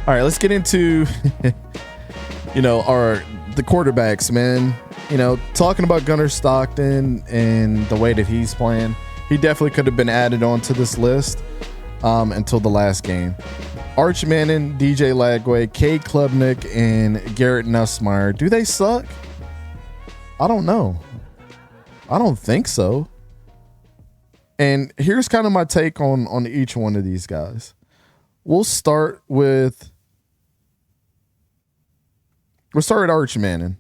All right, let's get into the quarterbacks, man. Talking about Gunnar Stockton and the way that he's playing, he definitely could have been added onto this list until the last game. Arch Manning, DJ Lagway, Cade Klubnik, and Garrett Nussmeier. Do they suck? I don't know. I don't think so. And here's kind of my take on each one of these guys. We'll start with Arch Manning.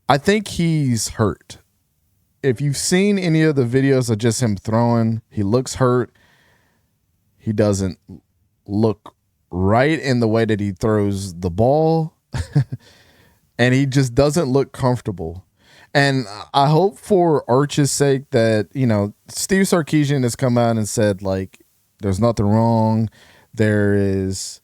I think he's hurt. If you've seen any of the videos of just him throwing, he looks hurt. He doesn't look right in the way that he throws the ball. And he just doesn't look comfortable. And I hope for Arch's sake that, Steve Sarkisian has come out and said, like, there's nothing wrong. There is,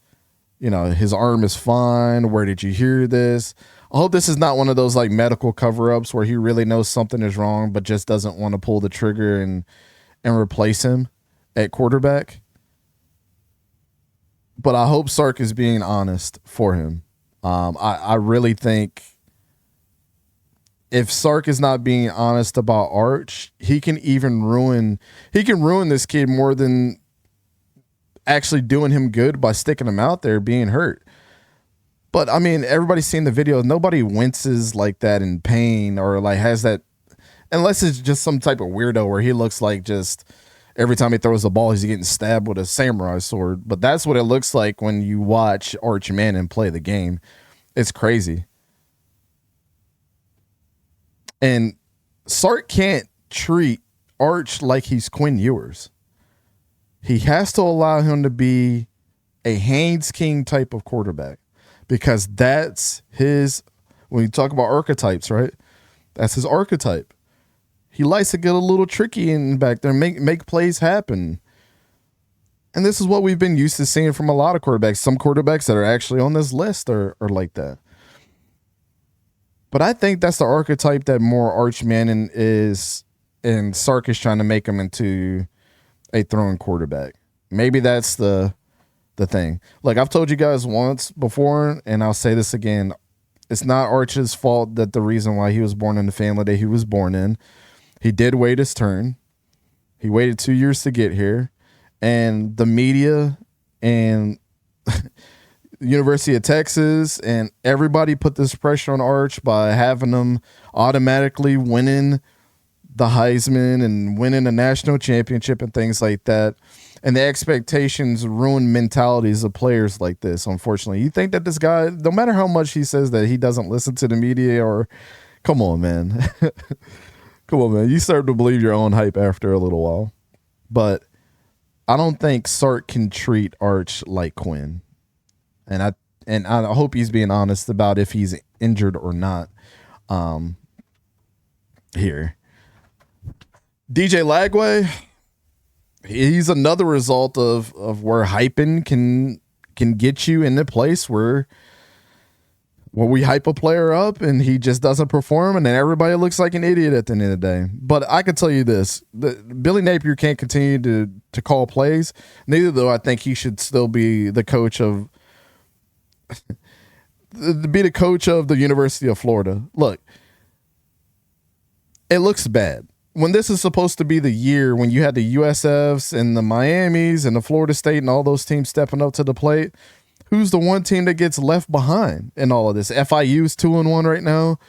his arm is fine. Where did you hear this? I hope this is not one of those like medical cover-ups where he really knows something is wrong, but just doesn't want to pull the trigger and replace him at quarterback. But I hope Sark is being honest for him. I really think if Sark is not being honest about Arch, he can ruin this kid more than actually doing him good by sticking him out there being hurt. But I mean, everybody's seen the video. Nobody winces like that in pain or like has that, unless it's just some type of weirdo where he looks like just every time he throws the ball, he's getting stabbed with a samurai sword. But that's what it looks like when you watch Arch Manning play the game. It's crazy. And Sark can't treat Arch like he's Quinn Ewers. He has to allow him to be a Haynes King type of quarterback because that's his, when you talk about archetypes, right? That's his archetype. He likes to get a little tricky in back there, make plays happen. And this is what we've been used to seeing from a lot of quarterbacks. Some quarterbacks that are actually on this list are like that. But I think that's the archetype that more Arch Manning is, and Sark is trying to make him into a throwing quarterback. Maybe that's the thing. Like I've told you guys once before, and I'll say this again. It's not Arch's fault that the reason why he was born in the family that he was born in. He did wait his turn. He waited 2 years to get here. And the media and University of Texas and everybody put this pressure on Arch by having him automatically winning the Heisman and winning a national championship and things like that. And the expectations ruin mentalities of players like this, unfortunately. You think that this guy, no matter how much he says that he doesn't listen to the media or, come on, man. Come on, man. You start to believe your own hype after a little while. But I don't think Sark can treat Arch like Quinn. And I hope he's being honest about if he's injured or not here. DJ Lagway, he's another result of where hyping can get you in the place where we hype a player up and he just doesn't perform and then everybody looks like an idiot at the end of the day. But I can tell you this, Billy Napier can't continue to call plays. Neither though I think he should still be the coach of the University of Florida. Look, it looks bad. When this is supposed to be the year when you had the USFs and the Miamis and the Florida State and all those teams stepping up to the plate, who's the one team that gets left behind in all of this? FIU's 2-1 right now.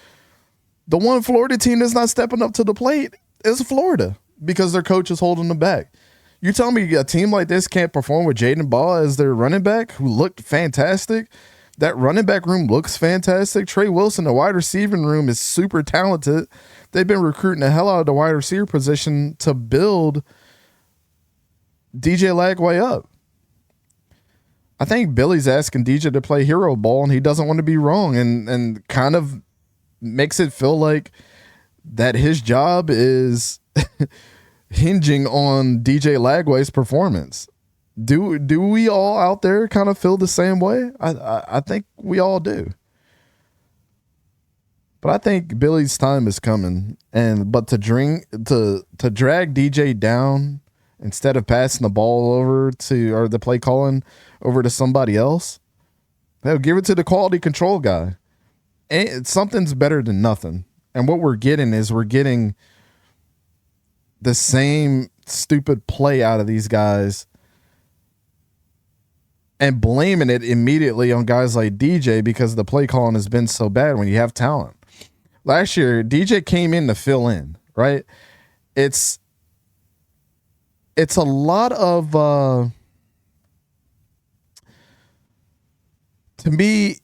The one Florida team that's not stepping up to the plate is Florida because their coach is holding them back. You tell me a team like this can't perform with Jaden Ball as their running back who looked fantastic? That running back room looks fantastic. Trey Wilson, the wide receiving room, is super talented. They've been recruiting the hell out of the wide receiver position to build DJ Lagway up. I think Billy's asking DJ to play hero ball, and he doesn't want to be wrong, and kind of makes it feel like that his job is hinging on DJ Lagway's performance. Do we all out there kind of feel the same way? I think we all do. But I think Billy's time is coming, but to drag DJ down instead of passing the ball over to, or the play calling over to somebody else. They'll give it to the quality control guy. And something's better than nothing. And what we're getting the same stupid play out of these guys and blaming it immediately on guys like DJ because the play calling has been so bad when you have talent. Last year, DJ came in to fill in, right? It's a lot of, to me,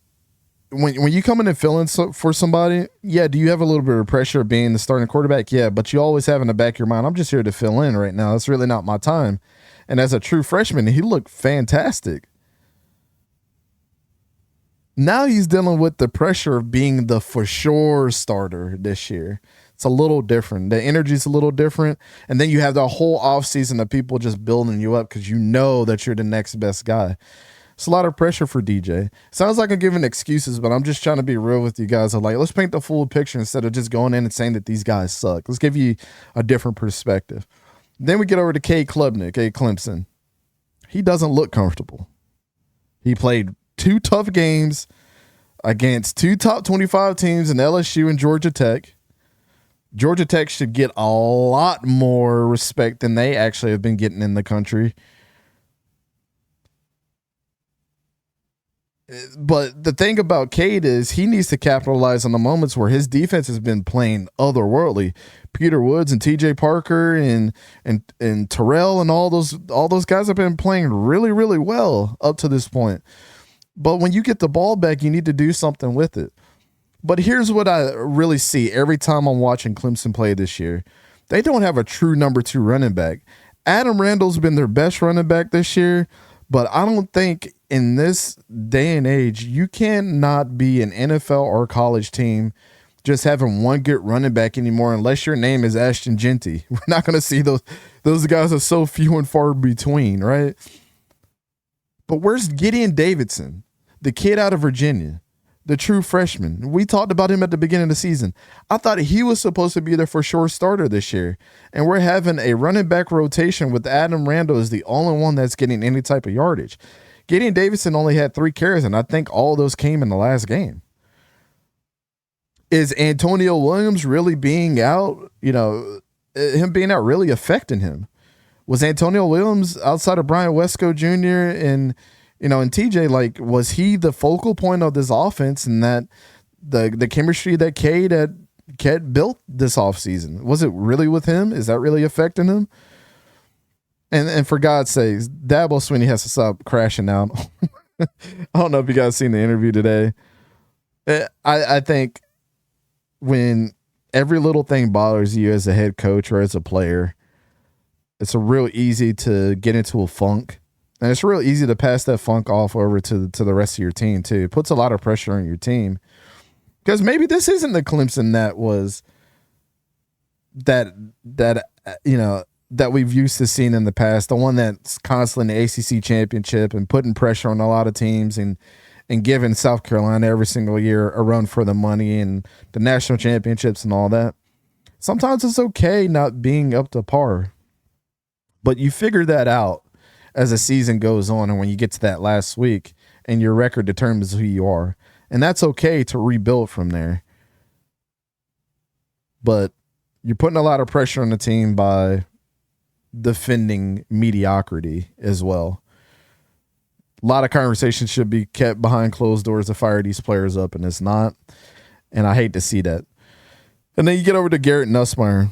when you come in and fill in for somebody, yeah, do you have a little bit of pressure of being the starting quarterback? Yeah, but you always have in the back of your mind, I'm just here to fill in right now. It's really not my time. And as a true freshman, he looked fantastic. Now he's dealing with the pressure of being the for sure starter this year. It's a little different. The energy's a little different. And then you have the whole offseason of people just building you up because you know that you're the next best guy. It's a lot of pressure for DJ. Sounds like I'm giving excuses, but I'm just trying to be real with you guys. I'm like, let's paint the full picture instead of just going in and saying that these guys suck. Let's give you a different perspective. Then we get over to Cade Klubnik, Clemson. He doesn't look comfortable. He played 2 tough games against 2 top 25 teams in LSU and Georgia Tech. Georgia Tech should get a lot more respect than they actually have been getting in the country. But the thing about Cade is he needs to capitalize on the moments where his defense has been playing otherworldly. Peter Woods and TJ Parker and Terrell and all those guys have been playing really, really well up to this point. But when you get the ball back, you need to do something with it. But here's what I really see every time I'm watching Clemson play this year. They don't have a true number 2 running back. Adam Randall's been their best running back this year, but I don't think in this day and age, you cannot be an NFL or college team just having one good running back anymore unless your name is Ashton Genty. We're not going to see those guys are so few and far between, right? But where's Gideon Davidson, the kid out of Virginia, the true freshman? We talked about him at the beginning of the season. I thought he was supposed to be the for sure starter this year. And we're having a running back rotation with Adam Randall as the only one that's getting any type of yardage. Gideon Davidson only had 3 carries, and I think all those came in the last game. Is Antonio Williams really being out, him being out really affecting him? Was Antonio Williams outside of Brian Wesco Jr. and TJ, like, was he the focal point of this offense and that the chemistry that Cade built this offseason? Was it really with him? Is that really affecting him? And for God's sakes, Dabo Swinney has to stop crashing out. I don't know if you guys seen the interview today. I think when every little thing bothers you as a head coach or as a player, it's real easy to get into a funk. And it's real easy to pass that funk off over to the rest of your team, too. It puts a lot of pressure on your team. Because maybe this isn't the Clemson that we've used to seeing in the past, the one that's constantly in the ACC championship and putting pressure on a lot of teams and giving South Carolina every single year a run for the money and the national championships and all that. Sometimes it's okay not being up to par, but you figure that out as the season goes on and when you get to that last week and your record determines who you are. And that's okay to rebuild from there. But you're putting a lot of pressure on the team by defending mediocrity as well. A lot of conversations should be kept behind closed doors to fire these players up, and it's not. And I hate to see that. And then you get over to Garrett Nussmeier.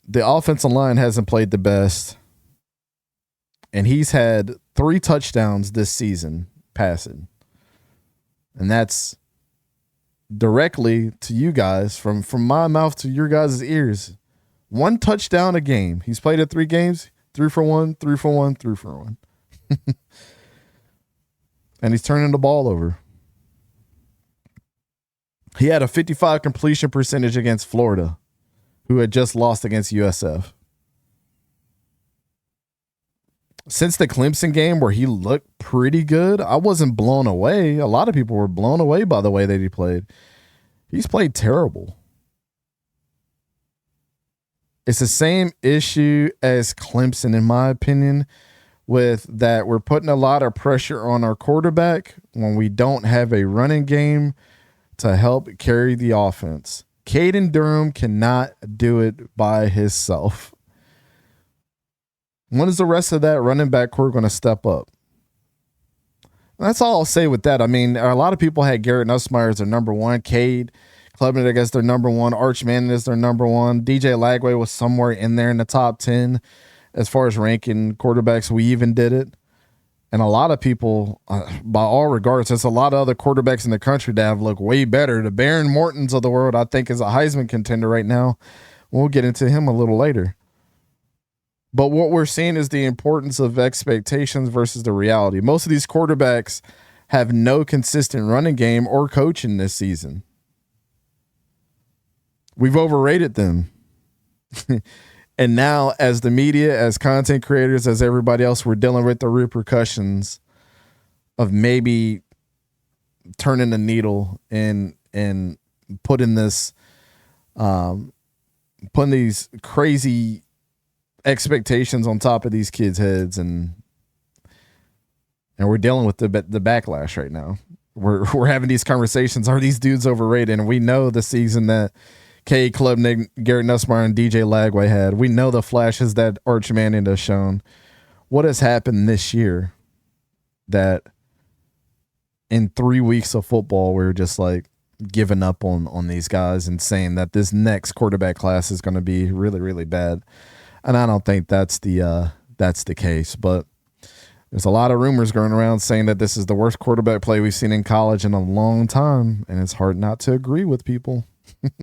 The offensive line hasn't played the best. And he's had 3 touchdowns this season passing. And that's directly to you guys, from my mouth to your guys' ears. 1 touchdown a game. He's played at 3 games, 3 for 1, 3 for 1, 3 for 1. And he's turning the ball over. He had a 55 completion percentage against Florida, who had just lost against USF. Since the Clemson game where he looked pretty good, I wasn't blown away. A lot of people were blown away by the way that he played. He's played terrible. It's the same issue as Clemson, in my opinion, with that we're putting a lot of pressure on our quarterback when we don't have a running game to help carry the offense. Caden Durham cannot do it by himself. When is the rest of that running back core going to step up? That's all I'll say with that. I mean, a lot of people had Garrett Nussmeier as their number one. Cade Klubnik as their number one. Arch Manning is their number one. DJ Lagway was somewhere in there in the top 10 as far as ranking quarterbacks. We even did it. And a lot of people, by all regards, there's a lot of other quarterbacks in the country that have looked way better. The Baron Mortons of the world, I think, is a Heisman contender right now. We'll get into him a little later. But what we're seeing is the importance of expectations versus the reality. Most of these quarterbacks have no consistent running game or coaching this season. We've overrated them. And now, as the media, as content creators, as everybody else, we're dealing with the repercussions of maybe turning the needle and putting this, putting these crazy expectations on top of these kids' heads, and we're dealing with the backlash right now. We're having these conversations. Are these dudes overrated? And we know the season that Cade Klubnik, Garrett Nussmeier, and DJ Lagway had. We know the flashes that Arch Manning has shown. What has happened this year that in 3 weeks of football, we're just like giving up on these guys and saying that this next quarterback class is going to be really, really bad. And I don't think that's the case, but there's a lot of rumors going around saying that this is the worst quarterback play we've seen in college in a long time, and it's hard not to agree with people.